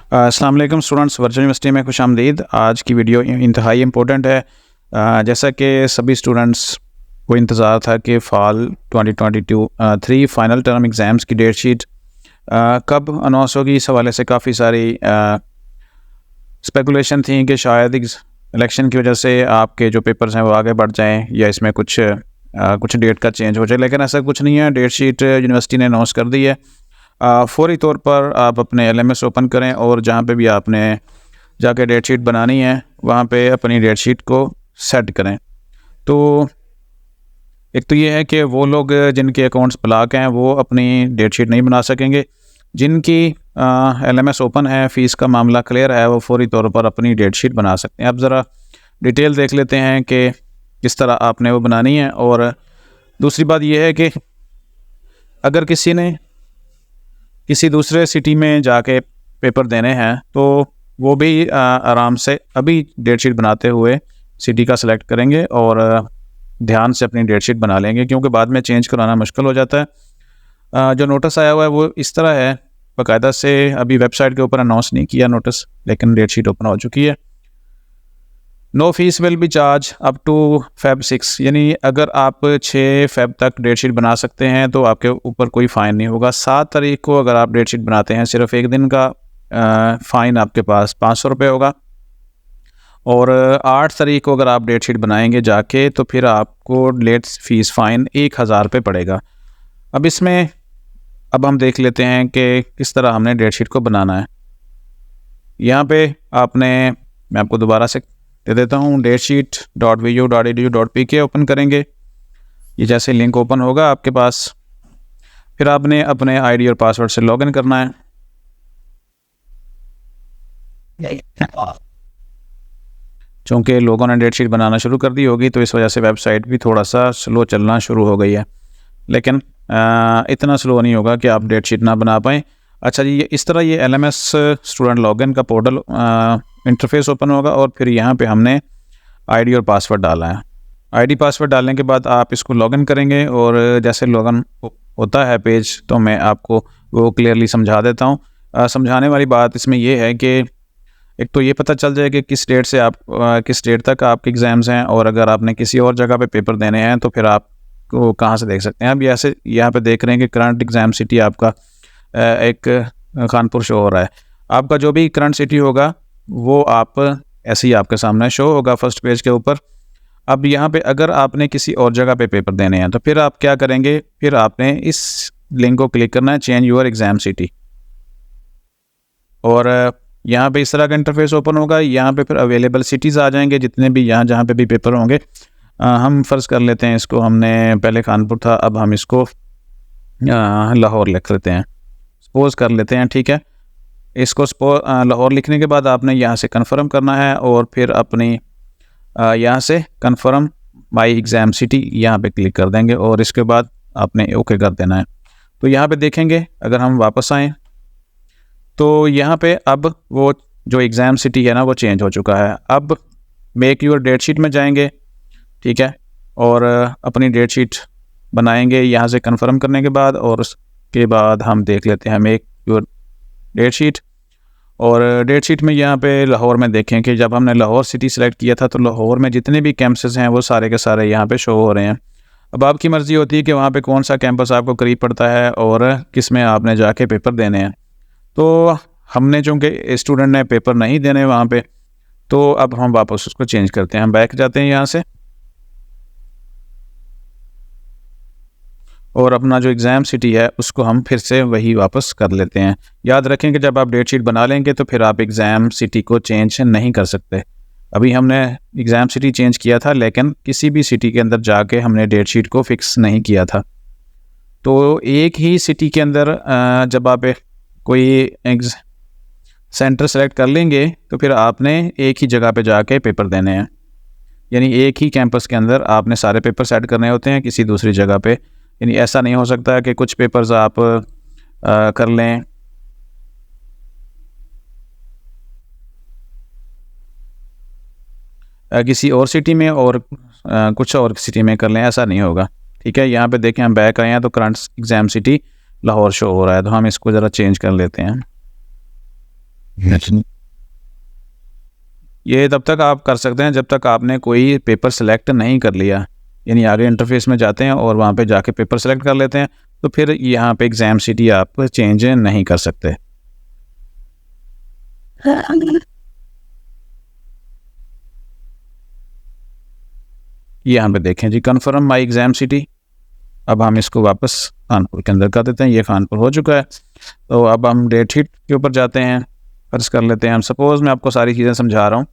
अस्सलाम वालेकुम students, virtual university में खुशामदीद। आज की वीडियो इंतहाई इम्पोर्टेंट है। जैसा कि सभी स्टूडेंट्स को इंतज़ार था कि फ़ाल 2022 फ़ाइनल टर्म एग्ज़ाम्स की डेट शीट कब अनाउंस होगी, इस हवाले से काफ़ी सारी स्पेकुलेशन थी कि शायद इलेक्शन की वजह से आपके जो पेपर्स हैं वो आगे बढ़ जाएं या इसमें कुछ डेट का चेंज हो जाए, लेकिन ऐसा कुछ नहीं है। डेट शीट यूनिवर्सिटी ने अनाउंस कर दी है। फ़ौरी तौर पर आप अपने एलएमएस ओपन करें और जहाँ पे भी आपने जाके डेट शीट बनानी है वहाँ पे अपनी डेट शीट को सेट करें। तो एक तो ये है कि वो लोग जिनके अकाउंट्स ब्लॉक हैं वो अपनी डेट शीट नहीं बना सकेंगे। जिनकी एलएमएस ओपन है, फ़ीस का मामला क्लियर है, वो फ़ौरी तौर पर अपनी डेट शीट बना सकते हैं। अब ज़रा डिटेल देख लेते हैं कि किस तरह आपने वो बनानी है। और दूसरी बात यह है कि अगर किसी ने किसी दूसरे सिटी में जाके पेपर देने हैं तो वो भी आराम से अभी डेट शीट बनाते हुए सिटी का सिलेक्ट करेंगे और ध्यान से अपनी डेट शीट बना लेंगे, क्योंकि बाद में चेंज कराना मुश्किल हो जाता है। जो नोटिस आया हुआ है वो इस तरह है, बाकायदा से अभी वेबसाइट के ऊपर अनाउंस नहीं किया नोटिस, लेकिन डेट शीट ओपन हो चुकी है। No fees will be charge up to Feb 6, यानी अगर आप 6 Feb तक डेट शीट बना सकते हैं तो आपके ऊपर कोई फ़ाइन नहीं होगा। 7 तारीख को अगर आप डेट शीट बनाते हैं, सिर्फ एक दिन का फ़ाइन आपके पास 500 रुपये होगा। और 8 तारीख को अगर आप डेट शीट बनाएंगे जाके तो फिर आपको लेट फ़ीस फ़ाइन 1000 रुपये पड़ेगा। अब हम देख लेते हैं कि किस तरह हमने डेट शीट को बनाना है। यहाँ पे मैं आपको दोबारा से दे देता हूँ, datesheet.vu.edu.pk ओपन करेंगे। ये जैसे लिंक ओपन होगा आपके पास, फिर आपने अपने आईडी और पासवर्ड से लॉगिन करना है। चूँकि लोगों ने डेट शीट बनाना शुरू कर दी होगी तो इस वजह से वेबसाइट भी थोड़ा सा स्लो चलना शुरू हो गई है, लेकिन इतना स्लो नहीं होगा कि आप डेट शीट ना बना पाएँ। अच्छा जी, इस तरह ये LMS स्टूडेंट लॉगिन का पोर्टल इंटरफेस ओपन होगा और फिर यहाँ पे हमने आईडी और पासवर्ड डाला है। आईडी पासवर्ड डालने के बाद आप इसको लॉगिन करेंगे और जैसे लॉगिन होता है पेज तो मैं आपको वो क्लियरली समझा देता हूँ। समझाने वाली बात इसमें ये है कि एक तो ये पता चल जाए कि किस डेट तक आपके एग्ज़ाम्स हैं, और अगर आपने किसी और जगह पे पेपर देने हैं तो फिर आपको कहाँ से देख सकते हैं। अब ऐसे यहाँ पे देख रहे हैं कि करंट एग्ज़ाम सिटी आपका एक कानपुर शो हो रहा है। आपका जो भी करंट सिटी होगा वो आप ऐसे ही आपके सामने शो होगा फर्स्ट पेज के ऊपर। अब यहाँ पे अगर आपने किसी और जगह पे पेपर देने हैं तो फिर आप क्या करेंगे, फिर आपने इस लिंक को क्लिक करना है, चेंज योर एग्ज़ाम सिटी, और यहाँ पे इस तरह का इंटरफेस ओपन होगा। यहाँ पे फिर अवेलेबल सिटीज़ आ जाएंगे, जितने भी जहाँ पे भी पेपर होंगे। हम फ़र्ज़ कर लेते हैं इसको, हमने पहले कानपुर था, अब हम इसको लाहौर लिख लेते हैं, सपोज़ कर लेते हैं, ठीक है। इसको लाहौर लिखने के बाद आपने यहाँ से कन्फर्म करना है और फिर अपनी यहाँ से कन्फर्म माई एग्ज़ाम सिटी यहाँ पे क्लिक कर देंगे और इसके बाद आपने ओके कर देना है। तो यहाँ पे देखेंगे, अगर हम वापस आएँ तो यहाँ पे अब वो जो एग्ज़ाम सिटी है ना वो चेंज हो चुका है। अब मेक योर डेट शीट में जाएंगे, ठीक है, और अपनी डेट शीट बनाएंगे यहाँ से कन्फर्म करने के बाद, और उसके बाद हम देख लेते हैं मेक योर डेट शीट। और डेट शीट में यहाँ पे लाहौर में देखें कि जब हमने लाहौर सिटी सेलेक्ट किया था तो लाहौर में जितने भी कैंपसेस हैं वो सारे के सारे यहाँ पे शो हो रहे हैं। अब आपकी मर्ज़ी होती है कि वहाँ पे कौन सा कैंपस आपको करीब पड़ता है और किस में आपने जाके पेपर देने हैं। तो हमने चूँकि स्टूडेंट ने पेपर नहीं देने वहाँ पे, तो अब हम वापस उसको चेंज करते हैं। हम बैक जाते हैं यहाँ से और अपना जो एग्ज़ाम सिटी है उसको हम फिर से वही वापस कर लेते हैं। याद रखें कि जब आप डेट शीट बना लेंगे तो फिर आप एग्ज़ाम सिटी को चेंज नहीं कर सकते। अभी हमने एग्ज़ाम सिटी चेंज किया था, लेकिन किसी भी सिटी के अंदर जाके हमने डेट शीट को फिक्स नहीं किया था। तो एक ही सिटी के अंदर जब आप कोई सेंटर सेलेक्ट कर लेंगे तो फिर आपने एक ही जगह पे जाके पेपर देने हैं, यानी एक ही कैंपस के अंदर आपने सारे पेपर सेट करने होते हैं किसी दूसरी जगह पे। यानी ऐसा नहीं हो सकता कि कुछ पेपर्स आप कर लें किसी और सिटी में और कुछ और सिटी में कर लें, ऐसा नहीं होगा, ठीक है। यहाँ पे देखें, हम बैक आए हैं तो current exam city Lahore show हो रहा है, तो हम इसको ज़रा चेंज कर लेते हैं। ये तब तक आप कर सकते हैं जब तक आपने कोई पेपर सेलेक्ट नहीं कर लिया, यानी आगे इंटरफेस में जाते हैं और वहाँ पे जाके पेपर सेलेक्ट कर लेते हैं, तो फिर यहाँ पे एग्ज़ाम सिटी आप चेंज नहीं कर सकते। यहाँ पे देखें जी, कन्फर्म माई एग्ज़ाम सिटी। अब हम इसको वापस कानपुर के अंदर कर देते हैं। ये कानपुर हो चुका है। तो अब हम डेट शीट के ऊपर जाते हैं, फर्ज कर लेते हैं हम, सपोज़ मैं आपको सारी चीज़ें समझा रहा हूँ,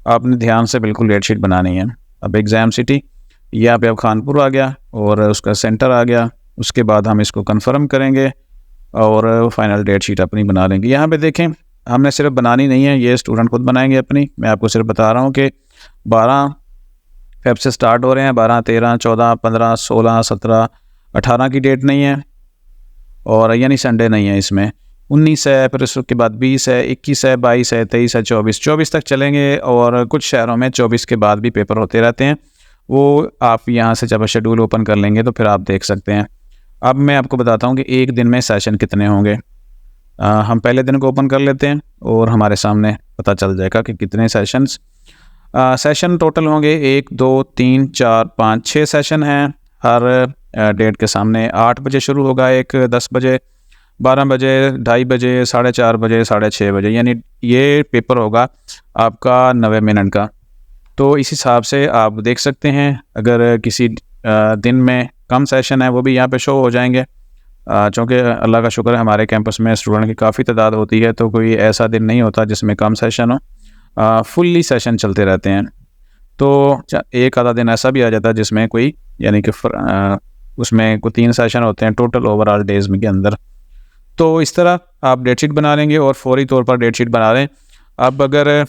आपने ध्यान से बिल्कुल डेट शीट बनानी है। अब एग्ज़ाम सिटी यहाँ पे अब कानपुर आ गया और उसका सेंटर आ गया। उसके बाद हम इसको कन्फर्म करेंगे और फाइनल डेट शीट अपनी बना लेंगे। यहाँ पे देखें, हमने सिर्फ बनानी नहीं है, ये स्टूडेंट खुद बनाएंगे अपनी। मैं आपको सिर्फ बता रहा हूँ कि 12 फेब से स्टार्ट हो रहे हैं, 12, 13, 14, 15, 16, 17, 18 की डेट नहीं है, और यानी संडे नहीं है इसमें। 19 है, फिर उसके बाद 20 है, 21 है, 22 है, 23 है, 24 तक चलेंगे। और कुछ शहरों में 24 के बाद भी पेपर होते रहते हैं। वो आप यहाँ से जब शेड्यूल ओपन कर लेंगे तो फिर आप देख सकते हैं। अब मैं आपको बताता हूँ कि एक दिन में सेशन कितने होंगे। हम पहले दिन को ओपन कर लेते हैं और हमारे सामने पता चल जाएगा कि कितने सेशंस सेशन टोटल होंगे। 1, 2, 3, 4, 5, 6 सेशन हैं हर डेट के सामने। 8 बजे शुरू होगा एक, 10 बजे, 12 बजे, 2:30 बजे, 4:30 बजे, 6:30 बजे, यानी ये पेपर होगा आपका 90 मिनट का। तो इस हिसाब से आप देख सकते हैं, अगर किसी दिन में कम सेशन है वो भी यहाँ पे शो हो जाएंगे। चूँकि अल्लाह का शुक्र है हमारे कैंपस में स्टूडेंट की काफ़ी तादाद होती है, तो कोई ऐसा दिन नहीं होता जिसमें कम सेशन हो। फुल्ली सेशन चलते रहते हैं। तो एक आधा दिन ऐसा भी आ जाता है जिसमें कोई, यानी कि उसमें कोई 3 सेशन होते हैं टोटल ओवरऑल डेज़ में के अंदर। तो इस तरह आप डेट शीट बना लेंगे और फौरी तौर पर डेट शीट बना लें। अब अगर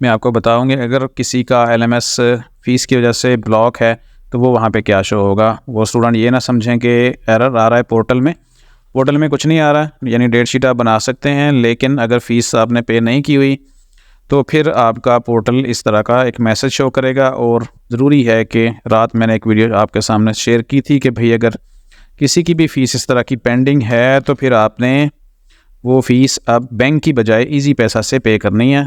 मैं आपको बताऊंगी, अगर किसी का LMS फ़ीस की वजह से ब्लॉक है तो वो वहाँ पे क्या शो होगा। वो स्टूडेंट ये ना समझें कि एरर आ रहा है पोर्टल में कुछ नहीं आ रहा है, यानी डेट शीट आप बना सकते हैं, लेकिन अगर फ़ीस आपने पे नहीं की हुई तो फिर आपका पोर्टल इस तरह का एक मैसेज शो करेगा। और ज़रूरी है कि रात मैंने एक वीडियो आपके सामने शेयर की थी कि भाई अगर किसी की भी फ़ीस इस तरह की पेंडिंग है तो फिर आपने वो फ़ीस अब बैंक की बजाय ईजी पैसा से पे करनी है,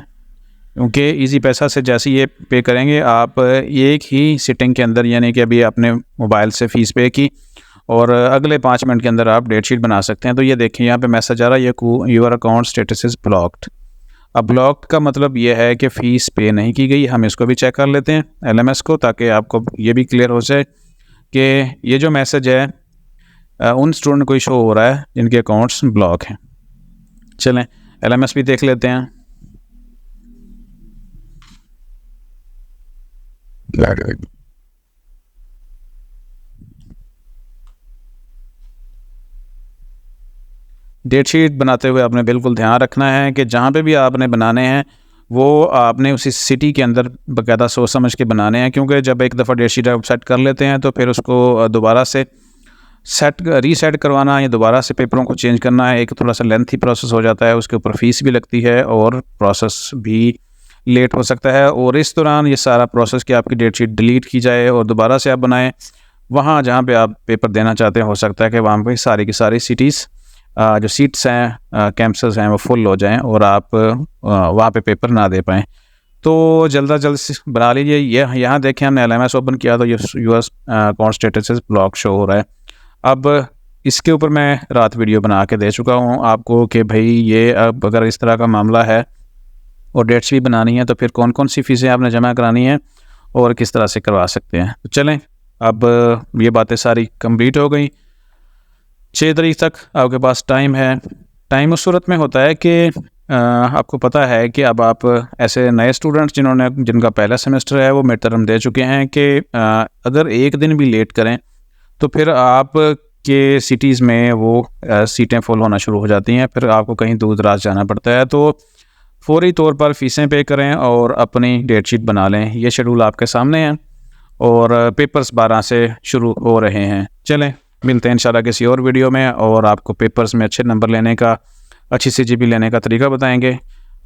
क्योंकि ईजी पैसा से जैसे ये पे करेंगे आप एक ही सिटिंग के अंदर, यानी कि अभी आपने मोबाइल से फ़ीस पे की और अगले 5 मिनट के अंदर आप डेट शीट बना सकते हैं। तो ये देखें यहाँ पे मैसेज आ रहा है, ये your account status is blocked. अब ब्लॉक्ड का मतलब ये है कि फ़ीस पे नहीं की गई। हम इसको भी चेक कर लेते हैं LMS को, ताकि आपको ये भी क्लियर हो जाए कि ये जो मैसेज है उन स्टूडेंट को ही शो हो रहा है जिनके अकाउंट्स ब्लॉक हैं। चलें LMS भी देख लेते हैं। डेट शीट बनाते हुए आपने बिल्कुल ध्यान रखना है कि जहाँ पे भी आपने बनाने हैं वो आपने उसी सिटी के अंदर बाकायदा सोच समझ के बनाने हैं, क्योंकि जब एक दफ़ा डेट शीट आप सेट कर लेते हैं तो फिर उसको दोबारा से रीसेट करवाना या दोबारा से पेपरों को चेंज करना है, एक थोड़ा सा लेंथी प्रोसेस हो जाता है। उसके ऊपर फ़ीस भी लगती है और प्रोसेस भी लेट हो सकता है। और इस दौरान ये सारा प्रोसेस कि आपकी डेट शीट डिलीट की जाए और दोबारा से आप बनाएं, वहाँ जहाँ पे आप पेपर देना चाहते हैं हो सकता है कि वहाँ पे सारी की सारी सिटीज़ जो सीट्स हैं, कैंपस हैं, वो फुल हो जाएं और आप वहाँ पे पेपर ना दे पाएँ। तो जल्द जल्द बना लीजिए। ये यहाँ देखें, हमने LMS ओपन किया तो ये US account status block show हो रहा है। अब इसके ऊपर मैं रात वीडियो बना के दे चुका हूँ आपको कि भाई ये अब अगर इस तरह का मामला है और डेट्स भी बनानी है तो फिर कौन कौन सी फ़ीसें आपने जमा करानी है और किस तरह से करवा सकते हैं। तो चलें, अब ये बातें सारी कंप्लीट हो गई। 6 तारीख तक आपके पास टाइम है। टाइम उस सूरत में होता है कि आपको पता है कि अब आप ऐसे नए स्टूडेंट्स जिनका पहला सेमेस्टर है वो मिड टर्म दे चुके हैं कि अगर एक दिन भी लेट करें तो फिर आप के सिटीज़ में वो सीटें फुल होना शुरू हो जाती हैं, फिर आपको कहीं दूर दराज जाना पड़ता है। तो फौरी तौर पर फ़ीसें पे करें और अपनी डेट शीट बना लें। ये शेड्यूल आपके सामने है और पेपर्स 12 से शुरू हो रहे हैं। चलें, मिलते हैं इंशाल्लाह किसी और वीडियो में और आपको पेपर्स में अच्छे नंबर लेने का, अच्छी CGP लेने का तरीका बताएंगे।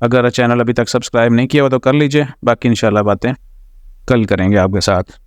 अगर चैनल अभी तक सब्सक्राइब नहीं किया हो तो कर लीजिए, बाकी इंशाल्लाह बातें कल करेंगे आपके साथ।